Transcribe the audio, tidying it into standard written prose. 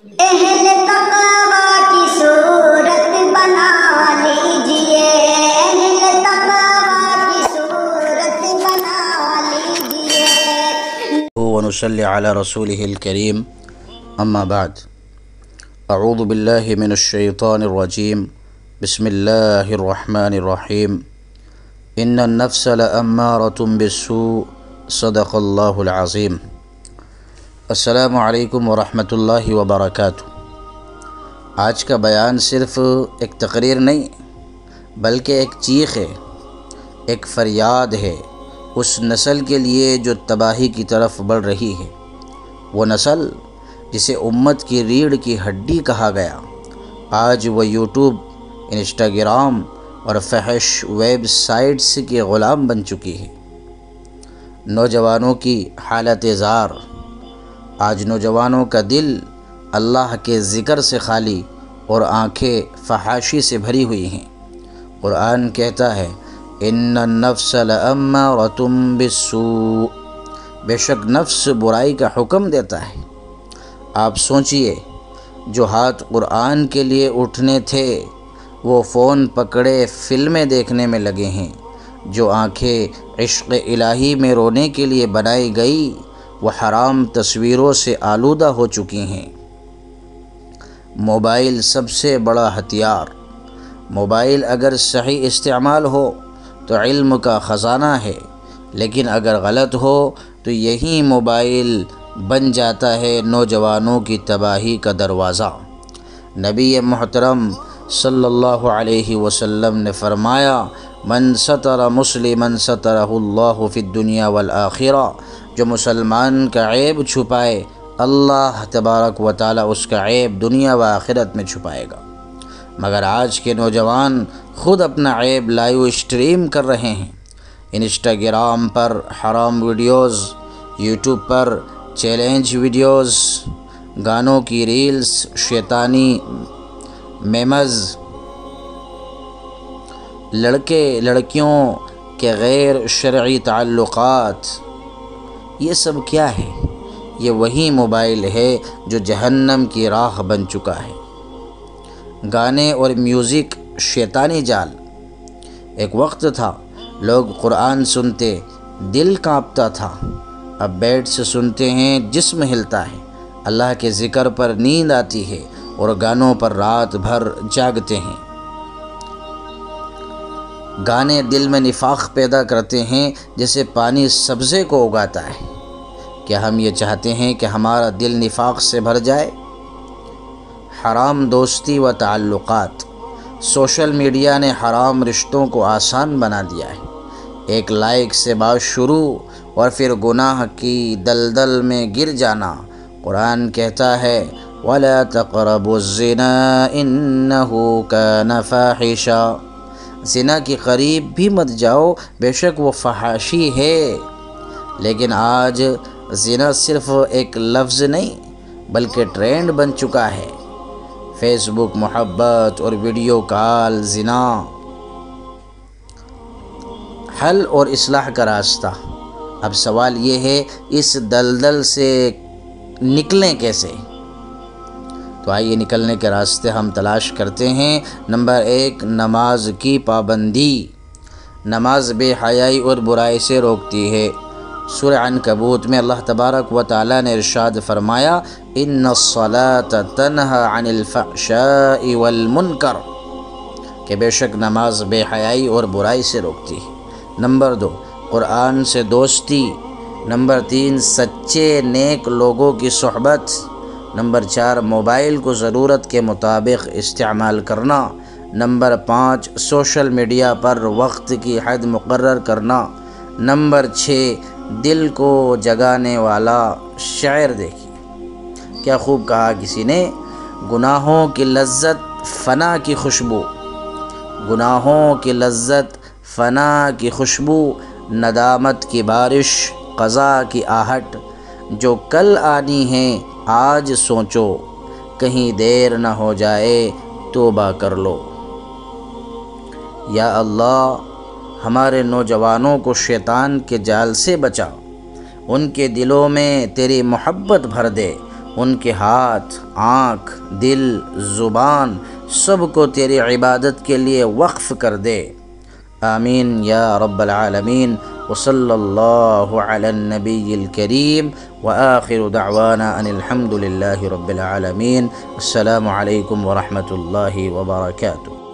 اہل تقوی کی صورت بنا لیجئے، اہل تقوی کی صورت بنا لیجئے۔ ونصلی علی رسولہ الکریم، اما بعد، اعوذ باللہ من الشیطان الرجیم، بسم اللہ الرحمن الرحیم۔ ان النفس لامارۃ بالسوء، صدق اللہ العظیم۔ السلام علیکم ورحمۃ اللہ وبرکاتہ۔ آج کا بیان صرف ایک تقریر نہیں بلکہ ایک چیخ ہے، ایک فریاد ہے اس نسل کے لیے جو تباہی کی طرف بڑھ رہی ہے۔ وہ نسل جسے امت کی ریڑھ کی ہڈی کہا گیا، آج وہ یوٹیوب، انسٹاگرام اور فحش ویب سائٹس کے غلام بن چکی ہے۔ نوجوانوں کی حالت زار، آج نوجوانوں کا دل اللہ کے ذکر سے خالی اور آنکھیں فحاشی سے بھری ہوئی ہیں۔ قرآن کہتا ہے ان النفس لامارۃ بالسوء، بے شک نفس برائی کا حکم دیتا ہے۔ آپ سوچئے، جو ہاتھ قرآن کے لیے اٹھنے تھے وہ فون پکڑے فلمیں دیکھنے میں لگے ہیں، جو آنکھیں عشق الہی میں رونے کے لیے بنائی گئی وہ حرام تصویروں سے آلودہ ہو چکی ہیں۔ موبائل سب سے بڑا ہتھیار۔ موبائل اگر صحیح استعمال ہو تو علم کا خزانہ ہے، لیکن اگر غلط ہو تو یہی موبائل بن جاتا ہے نوجوانوں کی تباہی کا دروازہ۔ نبی محترم صلی اللہ علیہ وسلم نے فرمایا من ستر مسلما سترہ اللہ فی الدنیا والآخرہ، جو مسلمان کا عیب چھپائے اللہ تبارک و تعالی اس کا عیب دنیا و آخرت میں چھپائے گا۔ مگر آج کے نوجوان خود اپنا عیب لائیو اسٹریم کر رہے ہیں۔ انسٹاگرام پر حرام ویڈیوز، یوٹیوب پر چیلنج ویڈیوز، گانوں کی ریلز، شیطانی میمز، لڑکے لڑکیوں کے غیر شرعی تعلقات، یہ سب کیا ہے؟ یہ وہی موبائل ہے جو جہنم کی راہ بن چکا ہے۔ گانے اور میوزک شیطانی جال۔ ایک وقت تھا لوگ قرآن سنتے دل کانپتا تھا، اب بیٹھ سے سنتے ہیں جسم ہلتا ہے۔ اللہ کے ذکر پر نیند آتی ہے اور گانوں پر رات بھر جاگتے ہیں۔ گانے دل میں نفاق پیدا کرتے ہیں جیسے پانی سبزے کو اگاتا ہے۔ کیا ہم یہ چاہتے ہیں کہ ہمارا دل نفاق سے بھر جائے؟ حرام دوستی و تعلقات۔ سوشل میڈیا نے حرام رشتوں کو آسان بنا دیا ہے۔ ایک لائک سے بات شروع اور پھر گناہ کی دلدل میں گر جانا۔ قرآن کہتا ہے وَلَا تَقْرَبُوا الزِّنَا إِنَّهُ كَانَ فَاحِشًا، زنا کے قریب بھی مت جاؤ، بے شک وہ فحاشی ہے۔ لیکن آج زنا صرف ایک لفظ نہیں بلکہ ٹرینڈ بن چکا ہے۔ فیس بک محبت اور ویڈیو کال زنا۔ حل اور اصلاح کا راستہ۔ اب سوال یہ ہے اس دلدل سے نکلیں کیسے؟ تو آئیے نکلنے کے راستے ہم تلاش کرتے ہیں۔ نمبر 1، نماز کی پابندی۔ نماز بے حیائی اور برائی سے روکتی ہے۔ سورہ عنکبوت میں اللہ تبارک و تعالی نے ارشاد فرمایا ان الصلاۃ تنہی عن الفحشاء والمنکر، کہ بے شک نماز بے حیائی اور برائی سے روکتی ہے۔ نمبر 2، قرآن سے دوستی۔ نمبر 3، سچے نیک لوگوں کی صحبت۔ نمبر 4، موبائل کو ضرورت کے مطابق استعمال کرنا۔ نمبر 5، سوشل میڈیا پر وقت کی حد مقرر کرنا۔ نمبر 6، دل کو جگانے والا شعر دیکھیے، کیا خوب کہا کسی نے، گناہوں کی لذت فنا کی خوشبو، گناہوں کی لذت فنا کی خوشبو، ندامت کی بارش، قضا کی آہٹ، جو کل آنی ہے آج سوچو، کہیں دیر نہ ہو جائے توبہ کر لو۔ یا اللہ، ہمارے نوجوانوں کو شیطان کے جال سے بچا، ان کے دلوں میں تیری محبت بھر دے، ان کے ہاتھ، آنکھ، دل، زبان سب کو تیری عبادت کے لیے وقف کر دے۔ آمین یا رب العالمین۔ وصلی اللہ علی النبی الکریم وآخر دعوانا ان الحمد للہ رب العالمین۔ السلام علیکم ورحمۃ اللہ وبرکاتہ۔